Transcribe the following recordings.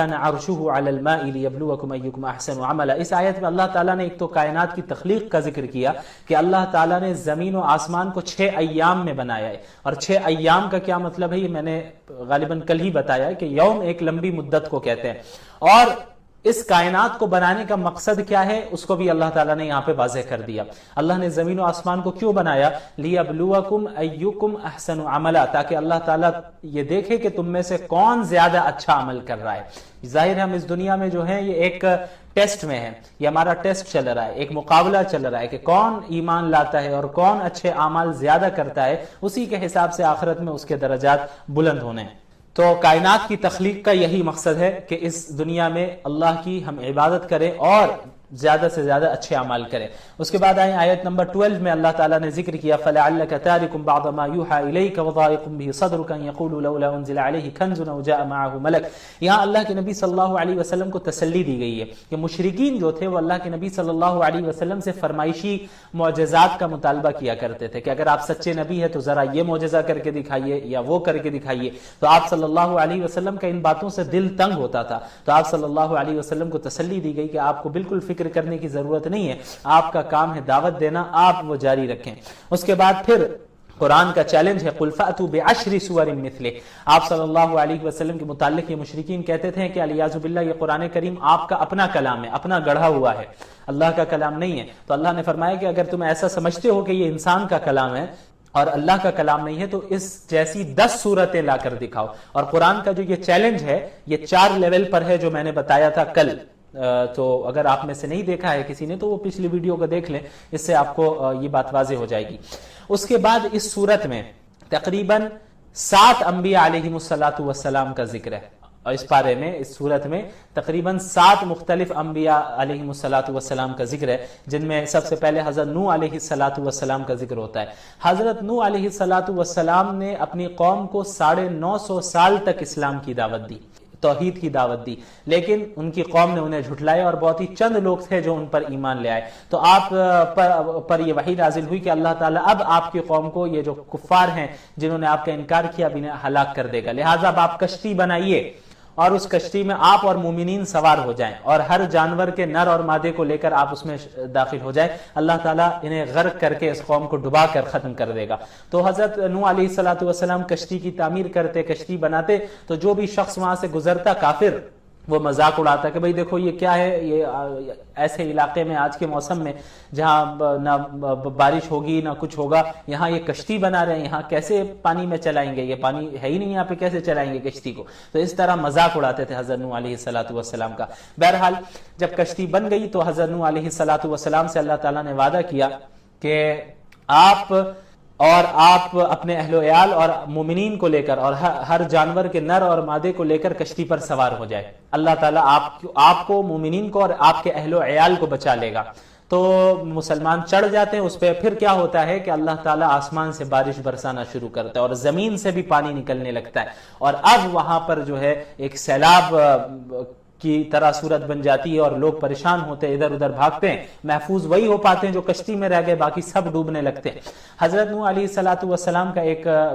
عرشہ علی الماء لیبلوکم ایکم احسن عملا. اس آیت میں اللہ تعالیٰ نے ایک تو کائنات کی تخلیق کا ذکر کیا کہ اللہ تعالیٰ نے زمین و آسمان کو 6 ایام میں بنایا ہے. اور 6 ایام کا کیا مطلب ہے یہ میں نے غالباً کل ہی بتایا ہے کہ یوم ایک لمبی مدت کو کہتے ہیں. اور اس کائنات کو بنانے کا مقصد کیا ہے اس کو بھی اللہ تعالیٰ نے یہاں پہ واضح کر دیا. اللہ نے زمین و آسمان کو کیوں بنایا؟ لیبلوکم ایکم احسن عملا, تاکہ اللہ تعالیٰ یہ دیکھے کہ تم میں سے کون زیادہ اچھا عمل کر رہا ہے. ظاہر ہے ہم اس دنیا میں جو ہیں یہ ایک ٹیسٹ میں ہیں, یہ ہمارا ٹیسٹ چل رہا ہے, ایک مقابلہ چل رہا ہے کہ کون ایمان لاتا ہے اور کون اچھے اعمال زیادہ کرتا ہے, اسی کے حساب سے آخرت میں اس کے درجات بلند ہونے ہیں. تو کائنات کی تخلیق کا یہی مقصد ہے کہ اس دنیا میں اللہ کی ہم عبادت کریں اور زیادہ سے زیادہ اچھے اعمال کریں. اس کے بعد آئیں آیت نمبر 12 میں اللہ تعالیٰ نے ذکر کیا فَلَعَلَّكَ تَارِكٌ بَعْضَ مَا يُوحَى إِلَيْكَ وَضَائِقٌ بِهِ صَدْرُكَ أَن يَقُولُوا لَوْلَا أُنزِلَ عَلَيْهِ كَنزٌ أَوْ جَاءَ مَعَهُ مَلَكٌ. یہاں اللہ کے نبی صلی اللہ علیہ وسلم کو تسلی دی گئی ہے کہ مشرکین جو تھے وہ اللہ کے نبی صلی اللہ علیہ وسلم سے فرمائشی معجزات کا مطالبہ کیا کرتے تھے کہ اگر آپ سچے نبی ہیں تو ذرا یہ معجزہ کر کے دکھائیے یا وہ کر کے دکھائیے. تو آپ صلی اللہ علیہ وسلم کا ان باتوں سے دل تنگ ہوتا تھا, تو آپ صلی اللہ علیہ وسلم کو تسلی دی گئی کہ آپ کو بالکل فکر کرنے کی ضرورت نہیں ہے, آپ کا کام ہے دعوت دینا, آپ وہ جاری رکھیں. اس کے بعد پھر قرآن کا چیلنج ہے قُلْ فَأْتُوا بِعَشْرِ سُوَرٍ مِثْلِهِ. آپ صلی اللہ علیہ وسلم کے متعلق یہ مشرکین کہتے تھے کہ علیاذ باللہ یہ قرآن کریم آپ کا اپنا کلام ہے, اپنا گڑھا ہوا ہے, اللہ کا کلام نہیں ہے. تو اللہ نے فرمایا کہ اگر تم ایسا سمجھتے ہو کہ یہ انسان کا کلام ہے اور اللہ کا کلام نہیں ہے تو اس جیسی 10 صورتیں لا کر دکھاؤ. اور قرآن کا جو یہ چیلنج ہے یہ 4 لیول پر ہے جو میں نے بتایا تھا کل. تو اگر آپ میں سے نہیں دیکھا ہے کسی نے تو وہ پچھلی ویڈیو کو دیکھ لیں, اس سے آپ کو یہ بات واضح ہو جائے گی. اس کے بعد اس صورت میں تقریباً 7 انبیاء علیہم السلام کا ذکر ہے. اور اس پارے میں اس صورت میں تقریباً 7 مختلف انبیاء علیہم السلام کا ذکر ہے, جن میں سب سے پہلے حضرت نوح علیہ السلام کا ذکر ہوتا ہے. حضرت نوح علیہ السلام نے اپنی قوم کو 950 سال تک اسلام کی دعوت دی, توحید کی دعوت دی, لیکن ان کی قوم نے انہیں جھٹلایا اور بہت ہی چند لوگ تھے جو ان پر ایمان لے آئے. تو آپ پر یہ وحی نازل ہوئی کہ اللہ تعالیٰ اب آپ کی قوم کو, یہ جو کفار ہیں جنہوں نے آپ کا انکار کیا, اب انہیں ہلاک کر دے گا. لہٰذا اب آپ کشتی بنائیے اور اس کشتی میں آپ اور مومنین سوار ہو جائیں اور ہر جانور کے نر اور مادے کو لے کر آپ اس میں داخل ہو جائیں. اللہ تعالیٰ انہیں غرق کر کے اس قوم کو ڈبا کر ختم کر دے گا. تو حضرت نوح علیہ السلام کشتی کی تعمیر کرتے, کشتی بناتے, تو جو بھی شخص وہاں سے گزرتا کافر وہ مذاق اڑاتا کہ بھئی دیکھو یہ کیا ہے, یہ ایسے علاقے میں آج کے موسم میں جہاں نہ بارش ہوگی نہ کچھ ہوگا, یہاں یہ کشتی بنا رہے ہیں, یہاں کیسے پانی میں چلائیں گے, یہ پانی ہے ہی نہیں یہاں پہ, کیسے چلائیں گے کشتی کو. تو اس طرح مذاق اڑاتے تھے حضرت نوح علیہ السلام کا. بہرحال جب کشتی بن گئی تو حضرت نوح علیہ السلام سے اللہ تعالیٰ نے وعدہ کیا کہ آپ اپنے اہل و عیال اور مومنین کو لے کر اور ہر جانور کے نر اور مادے کو لے کر کشتی پر سوار ہو جائے. اللہ تعالیٰ آپ کو, مومنین کو اور آپ کے اہل و عیال کو بچا لے گا. تو مسلمان چڑھ جاتے ہیں اس پہ. پھر کیا ہوتا ہے کہ اللہ تعالیٰ آسمان سے بارش برسانا شروع کرتا ہے اور زمین سے بھی پانی نکلنے لگتا ہے, اور اب وہاں پر جو ہے ایک سیلاب کی طرح صورت بن جاتی ہے اور لوگ پریشان ہوتے ہیں, ادھر ادھر بھاگتے ہیں. محفوظ وہی ہو پاتے ہیں جو کشتی میں رہ گئے, باقی سب ڈوبنے لگتے ہیں. حضرت نوح علیہ السلام کا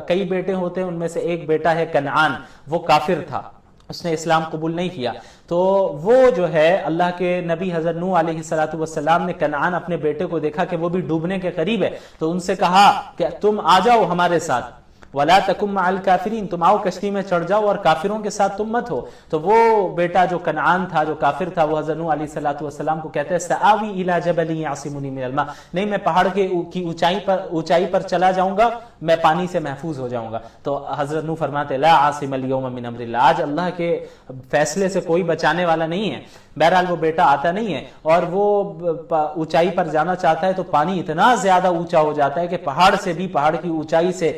کئی بیٹے ہوتے ہیں, ان میں سے ایک بیٹا ہے کنعان, وہ کافر تھا, اس نے اسلام قبول نہیں کیا. تو وہ جو ہے اللہ کے نبی حضرت نوح علیہ السلام نے کنعان اپنے بیٹے کو دیکھا کہ وہ بھی ڈوبنے کے قریب ہے, تو ان سے کہا کہ تم آ جاؤ ہمارے ساتھ, وَلَا تَكُمْ مَعَ الْكَافِرِينَ, تم آؤ کشتی میں چڑھ جاؤ اور کافروں کے ساتھ تم مت ہو. تو وہ بیٹا جو کنعان تھا, جو کافر تھا, وہ حضرت نوح علیہ السلام کو کہتے ہیں سَآوِي إِلَى جَبَلٍ يَعْصِمُنِي مِنَ الْمَاءِ, نہیں میں پہاڑ کی اونچائی پر چلا جاؤں گا, میں پانی سے محفوظ ہو جاؤں گا. تو حضرت نوح فرماتے لا عاصم اليوم من امر اللہ, آج اللہ کے فیصلے سے کوئی بچانے والا نہیں ہے. بہرحال وہ بیٹا آتا نہیں ہے اور وہ اونچائی پر جانا چاہتا ہے تو پانی اتنا زیادہ اونچا ہو جاتا ہے کہ پہاڑ سے بھی, پہاڑ کی اونچائی سے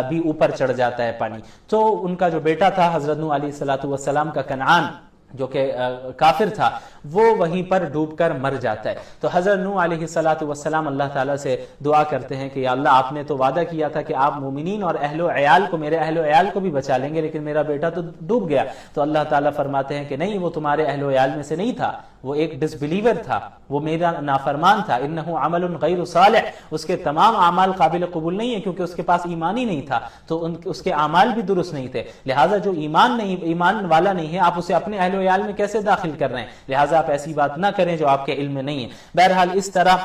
بھی اوپر چڑھ جاتا ہے پانی. تو ان کا جو بیٹا تھا حضرت نوح علیہ السلام کا کنعان, جو کہ کافر تھا, وہ وہیں پر ڈوب کر مر جاتا ہے. تو حضرت نوح علیہ السلام اللہ تعالیٰ سے دعا کرتے ہیں کہ یا اللہ آپ نے تو وعدہ کیا تھا کہ آپ مومنین اور اہل و عیال کو, میرے اہل و عیال کو بھی بچا لیں گے, لیکن میرا بیٹا تو ڈوب گیا. تو اللہ تعالیٰ فرماتے ہیں کہ نہیں, وہ تمہارے اہل و عیال میں سے نہیں تھا, وہ ایک ڈس بلیور تھا, وہ میرا نافرمان تھا. انہ عمل غیر صالح, اس کے تمام اعمال قابل قبول نہیں ہے کیونکہ اس کے پاس ایمان ہی نہیں تھا, تو اس کے اعمال بھی درست نہیں تھے. لہٰذا جو ایمان والا نہیں ہے, آپ اسے اپنے اہل و و عیال میں کیسے داخل کر رہے ہیں؟ لہٰذا آپ ایسی بات نہ کریں جو آپ کے علم میں نہیں ہے۔ بہرحال اس طرح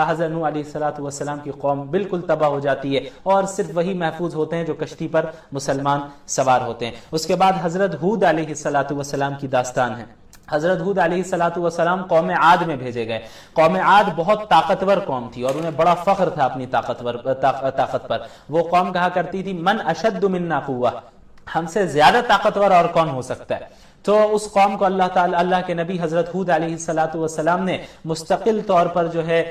حضرت نوح علیہ السلام کی قوم بالکل تباہ ہو جاتی ہے اور صرف وہی محفوظ ہوتے ہیں جو کشتی پر مسلمان سوار ہوتے ہیں۔ اس کے بعد حضرت ہود علیہ السلام کی داستان ہے۔ حضرت ہود علیہ السلام قوم عاد میں بھیجے گئے۔ قوم عاد بہت طاقتور قوم تھی اور انہیں بڑا فخر تھا اپنی طاقت پر۔ وہ قوم کہا کرتی تھی من اشد منا قوہ، ہم سے زیادہ طاقتور اور کون ہو سکتا ہے؟ تو اس قوم کو اللہ کے نبی حضرت ہود علیہ السلام نے مستقل طور پر جو ہے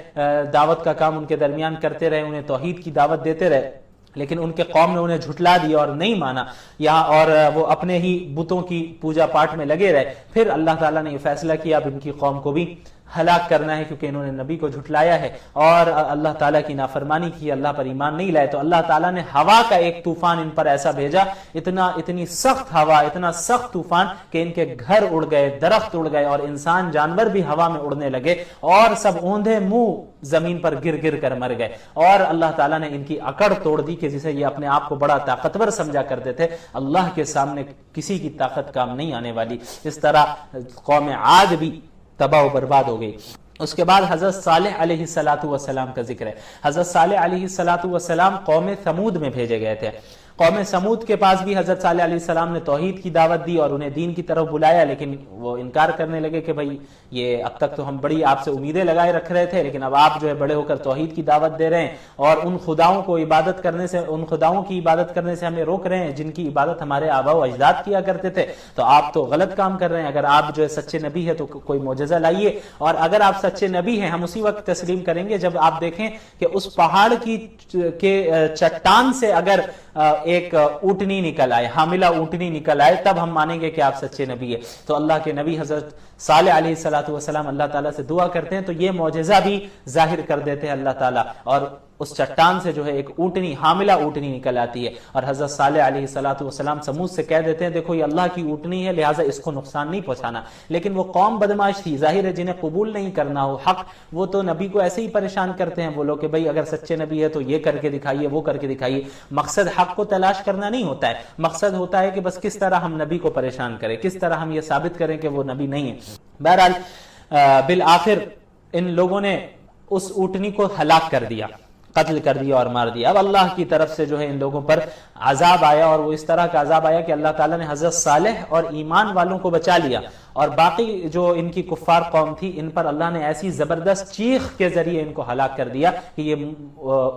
دعوت کا کام ان کے درمیان کرتے رہے، انہیں توحید کی دعوت دیتے رہے، لیکن ان کے قوم نے انہیں جھٹلا دیا اور نہیں مانا اور وہ اپنے ہی بتوں کی پوجا پاٹ میں لگے رہے۔ پھر اللہ تعالیٰ نے یہ فیصلہ کیا اب ان کی قوم کو بھی ہلاک کرنا ہے، کیونکہ انہوں نے نبی کو جھٹلایا ہے اور اللہ تعالیٰ کی نافرمانی کی، اللہ پر ایمان نہیں لائے۔ تو اللہ تعالیٰ نے ہوا کا ایک طوفان ان پر ایسا بھیجا، اتنی سخت ہوا، اتنا سخت طوفان کہ ان کے گھر اڑ گئے، درخت اڑ گئے اور انسان جانور بھی ہوا میں اڑنے لگے اور سب اوندھے منہ زمین پر گر کر مر گئے۔ اور اللہ تعالیٰ نے ان کی اکڑ توڑ دی کہ جسے یہ اپنے آپ کو بڑا طاقتور سمجھا کرتے تھے، اللہ کے سامنے کسی کی طاقت کام نہیں آنے والی۔ اس طرح قوم عاد بھی تباہ و برباد ہو گئی۔ اس کے بعد حضرت صالح علیہ السلام کا ذکر ہے۔ حضرت صالح علیہ السلام قوم ثمود میں بھیجے گئے تھے۔ قوم ثمود کے پاس بھی حضرت صالح علیہ السلام نے توحید کی دعوت دی اور انہیں دین کی طرف بلایا، لیکن وہ انکار کرنے لگے کہ بھائی یہ اب تک تو ہم بڑی آپ سے امیدیں لگائے رکھ رہے تھے، لیکن اب آپ جو ہے بڑے ہو کر توحید کی دعوت دے رہے ہیں اور ان خداؤں کی عبادت کرنے سے ہمیں روک رہے ہیں جن کی عبادت ہمارے آباء و اجداد کیا کرتے تھے، تو آپ تو غلط کام کر رہے ہیں۔ اگر آپ جو ہے سچے نبی ہے تو کوئی معجزہ لائیے، اور اگر آپ سچے نبی ہیں ہم اسی وقت تسلیم کریں گے جب آپ دیکھیں کہ اس پہاڑ کے چٹان سے اگر ایک اونٹنی نکل آئے، حاملہ اونٹنی نکل آئے، تب ہم مانیں گے کہ آپ سچے نبی ہیں۔ تو اللہ کے نبی حضرت صالح علیہ السلام اللہ تعالیٰ سے دعا کرتے ہیں تو یہ معجزہ بھی ظاہر کر دیتے ہیں اللہ تعالیٰ، اور اس چٹان سے جو ہے ایک اونٹنی، حاملہ اونٹنی نکل آتی ہے، اور حضرت صالح علیہ السلام سمود سے کہہ دیتے ہیں دیکھو یہ اللہ کی اونٹنی ہے لہٰذا اس کو نقصان نہیں پہنچانا۔ لیکن وہ قوم بدماش تھی، ظاہر ہے جنہیں قبول نہیں کرنا ہو حق، وہ تو نبی کو ایسے ہی پریشان کرتے ہیں وہ لوگ کہ بھئی اگر سچے نبی ہے تو یہ کر کے دکھائیے، وہ کر کے دکھائیے۔ مقصد حق کو تلاش کرنا نہیں ہوتا ہے، مقصد ہوتا ہے کہ بس کس طرح ہم نبی کو پریشان کریں، کس طرح ہم یہ ثابت کریں کہ وہ نبی نہیں ہے۔ بہرحال بالآخر ان لوگوں نے اس اونٹنی کو ہلاک کر دیا، قتل کر دیا اور مار دیا۔ اب اللہ کی طرف سے جو ہے ان لوگوں پر عذاب آیا، اور وہ اس طرح کا عذاب آیا کہ اللہ تعالیٰ نے حضرت صالح اور ایمان والوں کو بچا لیا، اور باقی جو ان کی کفار قوم تھی ان پر اللہ نے ایسی زبردست چیخ کے ذریعے ان کو ہلاک کر دیا کہ یہ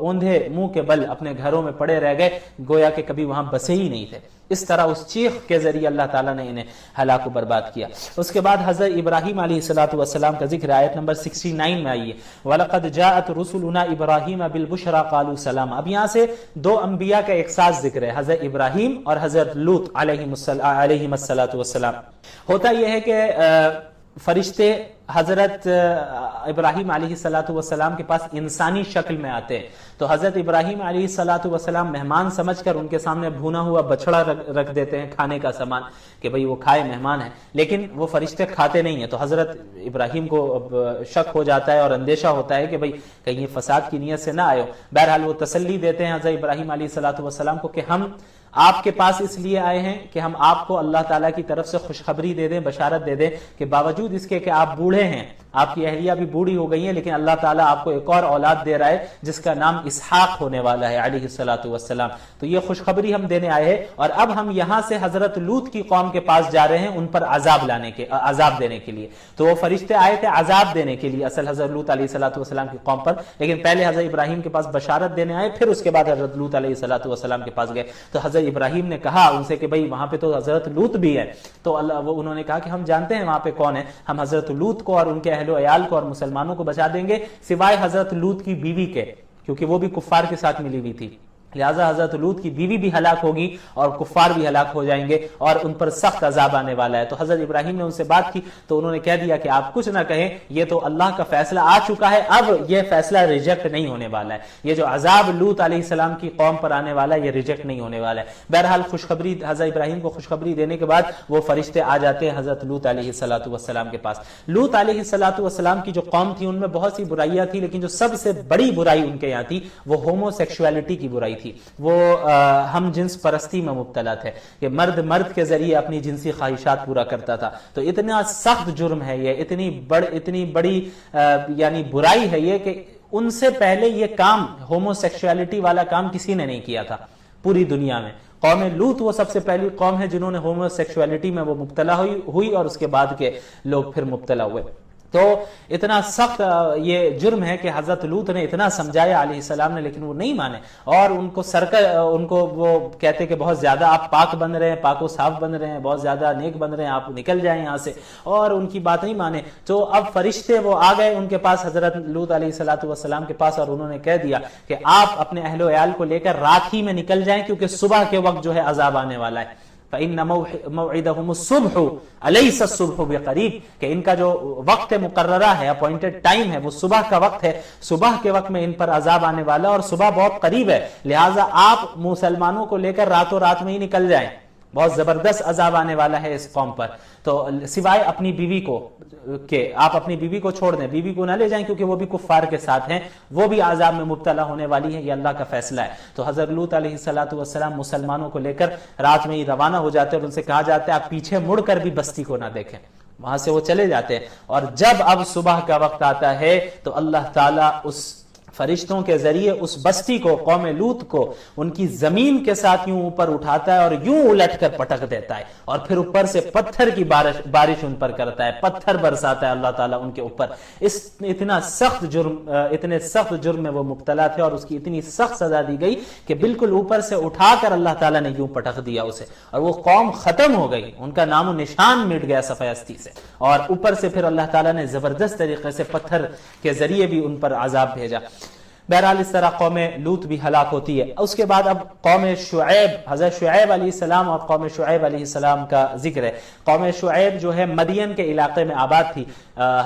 اوندھے منہ کے بل اپنے گھروں میں پڑے رہ گئے، گویا کہ کبھی وہاں بسے ہی نہیں تھے۔ اس طرح اس چیخ کے ذریعے اللہ تعالیٰ نے انہیں ہلاک و برباد کیا۔ اس کے بعد حضرت ابراہیم علیہ السلام کا ذکر آیت نمبر 69 میں آئی ہے، وَلَقَدْ جَاءَتْ رُسُلُنَا إِبْرَاهِيمَ بِالْبُشْرَى قَالُوا سَلَامًا۔ اب یہاں سے دو انبیاء کا ایک ساتھ ذکر ہے، حضرت ابراہیم اور حضرت لوط علیہم السلام۔ ہوتا یہ ہے کہ فرشتے حضرت ابراہیم علیہ السلام کے پاس انسانی شکل میں آتے ہیں، تو حضرت ابراہیم علیہ السلام مہمان سمجھ کر ان کے سامنے بھونا ہوا بچڑا رکھ دیتے ہیں کھانے کا سامان کہ بھئی وہ کھائے، مہمان ہے، لیکن وہ فرشتے کھاتے نہیں ہیں۔ تو حضرت ابراہیم کو شک ہو جاتا ہے اور اندیشہ ہوتا ہے کہ بھئی کہیں یہ فساد کی نیت سے نہ آئے ہو۔ بہرحال وہ تسلی دیتے ہیں حضرت ابراہیم علیہ السلام کو کہ ہم آپ کے پاس اس لیے آئے ہیں کہ ہم آپ کو اللہ تعالیٰ کی طرف سے خوشخبری دے دیں، بشارت دے دیں کہ باوجود اس کے کہ آپ بوڑھے ہیں، آپ کی اہلیہ بھی بوڑھی ہو گئی ہیں، لیکن اللہ تعالیٰ آپ کو ایک اور اولاد دے رہا ہے جس کا نام اسحاق ہونے والا ہے علیہ السلام۔ تو یہ خوشخبری ہم دینے آئے ہیں، اور اب ہم یہاں سے حضرت لوط کی قوم کے پاس جا رہے ہیں ان پر عذاب دینے کے لیے۔ تو وہ فرشتے آئے تھے عذاب دینے کے لیے اصل حضرت لوط علیہ السلام کی قوم پر، لیکن پہلے حضرت ابراہیم کے پاس بشارت دینے آئے، پھر اس کے بعد حضرت لوط علیہ السلام کے پاس گئے۔ تو حضرت ابراہیم نے کہا ان سے کہ بھئی وہاں پہ تو حضرت لوط بھی ہے، تو انہوں نے کہا کہ ہم جانتے ہیں وہاں پہ کون ہے، ہم حضرت لوط کو اور ان کے اہل و عیال کو اور مسلمانوں کو بچا دیں گے سوائے حضرت لوط کی بیوی کے، کیونکہ وہ بھی کفار کے ساتھ ملی ہوئی تھی، لہٰذا حضرت لوط کی بیوی بھی ہلاک ہوگی اور کفار بھی ہلاک ہو جائیں گے اور ان پر سخت عذاب آنے والا ہے۔ تو حضرت ابراہیم نے ان سے بات کی تو انہوں نے کہہ دیا کہ آپ کچھ نہ کہیں، یہ تو اللہ کا فیصلہ آ چکا ہے، اب یہ فیصلہ ریجیکٹ نہیں ہونے والا ہے، یہ جو عذاب لوط علیہ السلام کی قوم پر آنے والا ہے یہ ریجیکٹ نہیں ہونے والا ہے۔ بہرحال خوشخبری حضرت ابراہیم کو خوشخبری دینے کے بعد وہ فرشتے آ جاتے ہیں حضرت لوط علیہ السلام کے پاس۔ لوط علیہ السلام کی جو قوم تھی ان میں بہت سی برائیاں تھی، لیکن جو سب سے بڑی برائی ان کے یہاں تھی وہ ہومو سیکشولیٹی کی برائی تھی۔ تھی، وہ ہم جنس پرستی میں مبتلا تھے کہ مرد مرد کے ذریعے اپنی جنسی خواہشات پورا کرتا تھا. تو اتنا سخت جرم ہے یہ، اتنی بڑی یعنی برائی ہے یہ کہ ان سے پہلے یہ کام ہومو سیکشوالٹی والا کام کسی نے نہیں کیا تھا پوری دنیا میں. قوم لوط وہ سب سے پہلی قوم ہے جنہوں نے ہومو سیکشوالٹی میں وہ مبتلا ہوئی اور اس کے بعد کے لوگ پھر مبتلا ہوئے. تو اتنا سخت یہ جرم ہے کہ حضرت لوط نے اتنا سمجھایا علیہ السلام نے، لیکن وہ نہیں مانے، اور ان کو وہ کہتے کہ بہت زیادہ آپ پاک بن رہے ہیں، پاک و صاف بن رہے ہیں، بہت زیادہ نیک بن رہے ہیں، آپ نکل جائیں یہاں سے، اور ان کی بات نہیں مانے. تو اب فرشتے وہ آ گئے ان کے پاس، حضرت لوط علیہ السلام کے پاس، اور انہوں نے کہہ دیا کہ آپ اپنے اہل و عیال کو لے کر رات ہی میں نکل جائیں، کیونکہ صبح کے وقت جو ہے عذاب آنے والا ہے. فَإِنَّ مَوْعِدَهُمُ الصُّبْحُ أَلَيْسَ الصُّبْحُ بِقَرِيبٍ، کہ ان کا جو وقت مقررہ ہے، اپوائنٹڈ ٹائم ہے، وہ صبح کا وقت ہے. صبح کے وقت میں ان پر عذاب آنے والا، اور صبح بہت قریب ہے، لہٰذا آپ مسلمانوں کو لے کر راتوں رات میں ہی نکل جائیں، بہت زبردست عذاب آنے والا ہے اس قوم پر. تو سوائے اپنی بیوی کو کہ آپ اپنی بیوی کو چھوڑ دیں، بیوی کو نہ لے جائیں کیونکہ وہ بھی کفار کے ساتھ ہیں، وہ بھی عذاب میں مبتلا ہونے والی ہیں، یہ اللہ کا فیصلہ ہے. تو حضرت لوط علیہ السلام مسلمانوں کو لے کر رات میں ہی روانہ ہو جاتے ہیں، اور ان سے کہا جاتا ہے آپ پیچھے مڑ کر بھی بستی کو نہ دیکھیں. وہاں سے وہ چلے جاتے ہیں، اور جب اب صبح کا وقت آتا ہے تو اللہ تعالیٰ اس فرشتوں کے ذریعے اس بستی کو، قوم لوط کو، ان کی زمین کے ساتھ یوں اوپر اٹھاتا ہے اور یوں الٹ کر پٹک دیتا ہے، اور پھر اوپر سے پتھر کی بارش ان پر کرتا ہے، پتھر برساتا ہے اللہ تعالیٰ ان کے اوپر. اتنے سخت جرم میں وہ مبتلا تھے، اور اس کی اتنی سخت سزا دی گئی کہ بالکل اوپر سے اٹھا کر اللہ تعالیٰ نے یوں پٹک دیا اسے، اور وہ قوم ختم ہو گئی، ان کا نام و نشان مٹ گیا صفحہ ہستی سے. اور اوپر سے پھر اللہ تعالیٰ نے زبردست طریقے سے پتھر کے ذریعے بھی ان پر عذاب بھیجا. بہرحال اس طرح قوم لوط بھی ہلاک ہوتی ہے. اس کے بعد اب قوم شعیب، حضرت شعیب علیہ السلام اور قوم شعیب علیہ السلام کا ذکر ہے. قوم شعیب جو ہے مدین کے علاقے میں آباد تھی.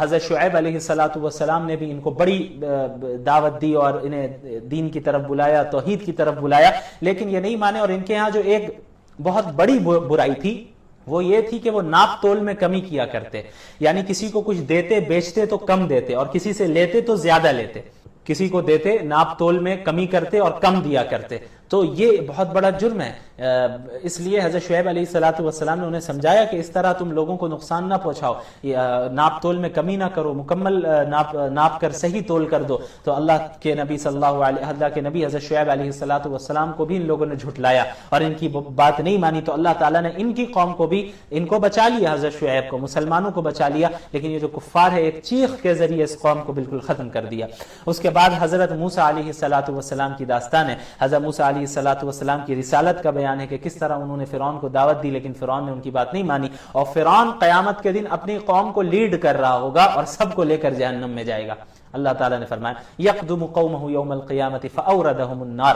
حضرت شعیب علیہ السلام نے بھی ان کو بڑی دعوت دی اور انہیں دین کی طرف بلایا، توحید کی طرف بلایا، لیکن یہ نہیں مانے. اور ان کے ہاں جو ایک بہت بڑی برائی تھی وہ یہ تھی کہ وہ ناپ تول میں کمی کیا کرتے، یعنی کسی کو کچھ دیتے بیچتے تو کم دیتے، اور کسی سے لیتے تو زیادہ لیتے. کسی کو دیتے ناپ تول میں کمی کرتے اور کم دیا کرتے. تو یہ بہت بڑا جرم ہے. اس لیے حضرت شعیب علیہ السلام نے انہیں سمجھایا کہ اس طرح تم لوگوں کو نقصان نہ پہنچاؤ، ناپ تول میں کمی نہ کرو، مکمل ناپ کر صحیح تول کر دو. تو اللہ کے نبی حضرت شعیب علیہ السلام کو بھی ان لوگوں نے جھٹلایا اور ان کی بات نہیں مانی. تو اللہ تعالیٰ نے ان کی قوم کو بھی، ان کو بچا لیا، حضرت شعیب کو، مسلمانوں کو بچا لیا، لیکن یہ جو کفار ہے ایک چیخ کے ذریعے اس قوم کو بالکل ختم کر دیا. اس کے بعد حضرت موسیٰ علیہ السلام کی داستان ہے. حضرت موسیٰ علیہ السلام کی رسالت کا بیان ہے کہ کس طرح انہوں نے فرعون کو دعوت دی، لیکن فرعون نے ان کی بات نہیں مانی، اور فرعون قیامت کے دن اپنی قوم کو لیڈ کر رہا ہوگا اور سب کو لے کر جہنم میں جائے گا. اللہ تعالیٰ نے فرمایا یقدم قومہ یوم القیامت فاوردہم النار،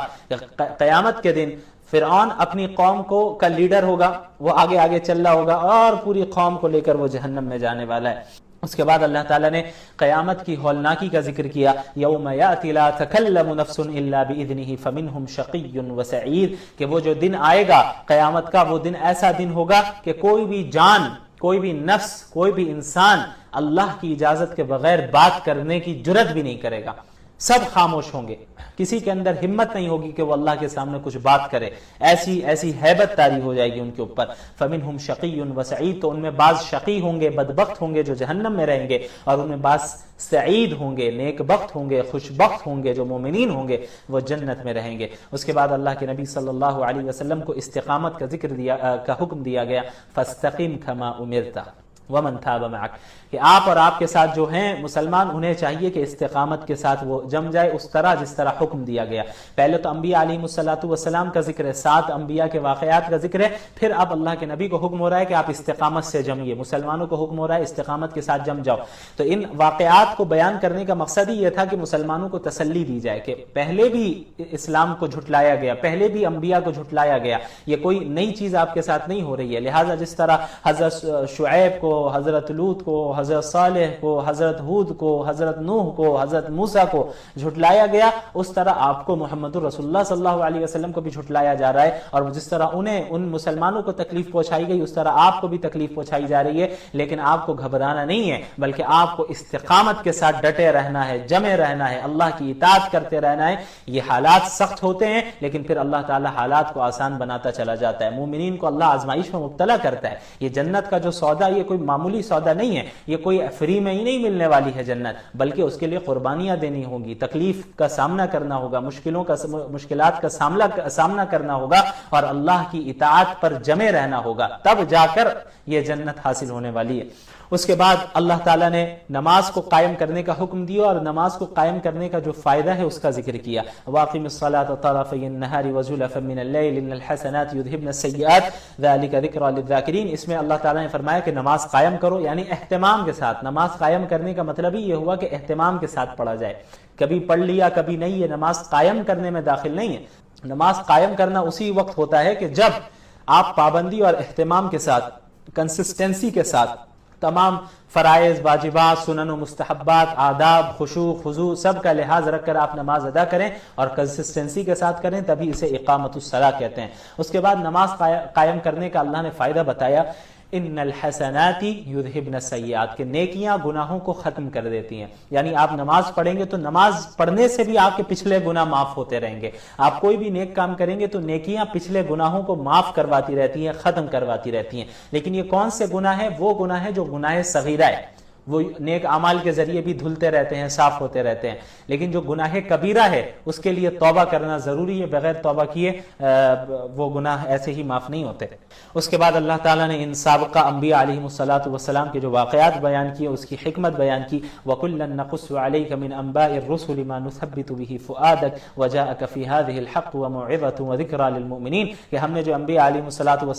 قیامت کے دن فرعون اپنی قوم کا لیڈر ہوگا، وہ آگے آگے چل رہا ہوگا اور پوری قوم کو لے کر وہ جہنم میں جانے والا ہے. اس کے بعد اللہ تعالیٰ نے قیامت کی ہولناکی کا ذکر کیا. یوم یأتی لا تکلم نفس الا بإذنہ فمنہم شقی وسعید، کہ وہ جو دن آئے گا قیامت کا، وہ دن ایسا دن ہوگا کہ کوئی بھی جان، کوئی بھی نفس، کوئی بھی انسان اللہ کی اجازت کے بغیر بات کرنے کی جرت بھی نہیں کرے گا. سب خاموش ہوں گے، کسی کے اندر ہمت نہیں ہوگی کہ وہ اللہ کے سامنے کچھ بات کرے. ایسی ہیبت طاری ہو جائے گی ان کے اوپر. فمنہم شقی وسعید، تو ان میں بعض شقی ہوں گے، بدبخت ہوں گے جو جہنم میں رہیں گے، اور ان میں بعض سعید ہوں گے، نیک بخت ہوں گے، خوش بخت ہوں گے، جو مومنین ہوں گے وہ جنت میں رہیں گے. اس کے بعد اللہ کے نبی صلی اللہ علیہ وسلم کو استقامت کا حکم دیا گیا. فاستقم کما امرت ومن تاب معک، کہ آپ اور آپ کے ساتھ جو ہیں مسلمان، انہیں چاہیے کہ استقامت کے ساتھ وہ جم جائے اس طرح جس طرح حکم دیا گیا. پہلے تو انبیاء علیہ السلام کا ذکر ہے، 7 انبیاء کے واقعات کا ذکر ہے، پھر اب اللہ کے نبی کو حکم ہو رہا ہے کہ آپ استقامت سے جمئیے. مسلمانوں کو حکم ہو رہا ہے استقامت کے ساتھ جم جاؤ. تو ان واقعات کو بیان کرنے کا مقصد ہی یہ تھا کہ مسلمانوں کو تسلی دی جائے کہ پہلے بھی اسلام کو جھٹلایا گیا، پہلے بھی انبیاء کو جھٹلایا گیا، یہ کوئی نئی چیز آپ کے ساتھ نہیں ہو رہی ہے. لہٰذا جس طرح حضرت شعیب کو حضرت لوط کو، حضرت صالح کو، حضرت ہود کو، حضرت نوح کو، حضرت موسیٰ کو جھٹلایا گیا، اس طرح آپ کو محمد رسول اللہ صلی اللہ علیہ وسلم کو بھی جھٹلایا جا رہا ہے، اور جس طرح انہیں ان مسلمانوں کو تکلیف پہنچائی گئی اس طرح آپ کو بھی تکلیف پہنچائی جا رہی ہے، لیکن آپ کو گھبرانا نہیں ہے، بلکہ آپ کو استقامت کے ساتھ ڈٹے رہنا ہے، جمے رہنا ہے، اللہ کی اطاعت کرتے رہنا ہے۔ یہ حالات سخت ہوتے ہیں لیکن پھر اللہ تعالی حالات کو آسان بناتا چلا جاتا ہے، مومنین کو اللہ آزمائش میں مبتلا کرتا ہے۔ یہ جنت کا جو سودا یہ کوئی معمولی سودا نہیں ہے، یہ کوئی فری میں ہی نہیں ملنے والی ہے جنت، بلکہ اس کے لیے قربانیاں دینی ہوں گی، تکلیف کا سامنا کرنا ہوگا، مشکلات کا سامنا کرنا ہوگا، اور اللہ کی اطاعت پر جمے رہنا ہوگا، تب جا کر یہ جنت حاصل ہونے والی ہے۔ اس کے بعد اللہ تعالیٰ نے نماز کو قائم کرنے کا حکم دیا، اور نماز کو قائم کرنے کا جو فائدہ ہے اس کا ذکر کیا۔ وَأَقِمِ الصَّلَاةَ طَرَفَيِ النَّهَارِ وَزُلَفًا مِنَ اللَّيْلِ إِنَّ الْحَسَنَاتِ يُذْهِبْنَ السَّيِّئَاتِ ذَلِكَ ذِكْرَىٰ لِلذَّاكِرِينَ۔ اس میں اللہ تعالیٰ نے فرمایا کہ نماز قائم کرو، یعنی اہتمام کے ساتھ۔ نماز قائم کرنے کا مطلب ہی یہ ہوا کہ اہتمام کے ساتھ پڑھا جائے، کبھی پڑھ لیا کبھی نہیں، یہ نماز قائم کرنے میں داخل نہیں ہے۔ نماز قائم کرنا اسی وقت ہوتا ہے کہ جب آپ پابندی اور اہتمام کے ساتھ، کنسسٹنسی کے ساتھ تمام فرائض، واجبات، سنن و مستحبات، آداب، خشوع، خضوع سب کا لحاظ رکھ کر آپ نماز ادا کریں اور کنسسٹنسی کے ساتھ کریں، تبھی اسے اقامت الصلاۃ کہتے ہیں۔ اس کے بعد نماز قائم کرنے کا اللہ نے فائدہ بتایا، ان الحسنات یذہبن السیئات، کہ نیکیاں گناہوں کو ختم کر دیتی ہیں، یعنی آپ نماز پڑھیں گے تو نماز پڑھنے سے بھی آپ کے پچھلے گناہ معاف ہوتے رہیں گے۔ آپ کوئی بھی نیک کام کریں گے تو نیکیاں پچھلے گناہوں کو معاف کرواتی رہتی ہیں، ختم کرواتی رہتی ہیں۔ لیکن یہ کون سے گناہ ہیں؟ وہ گناہ ہیں جو گناہ صغیرہ ہے، وہ نیک اعمال کے ذریعے بھی دھلتے رہتے ہیں، صاف ہوتے رہتے ہیں، لیکن جو گناہ کبیرہ ہے اس کے لیے توبہ کرنا ضروری ہے، بغیر توبہ کیے وہ گناہ ایسے ہی معاف نہیں ہوتے۔ اس کے بعد اللہ تعالیٰ نے ان سابقہ انبیاء علیہم الصلاۃ والسلام کے جو واقعات بیان کیے، اس کی حکمت بیان کی۔ وَكُلًّا نَقُصُّ عَلَيْكَ مِنْ أَنْبَاءِ الرُّسُلِ مَا نُثَبِّتُ بِهِ فُؤَادَكَ وَجَاءَكَ فِي هَذِهِ الْحَقُّ وَمَوْعِظَةٌ وَذِكْرَىٰ لِلْمُؤْمِنِينَ، کہ ہم نے جو انبیاء علیہم الصلاۃ والسلام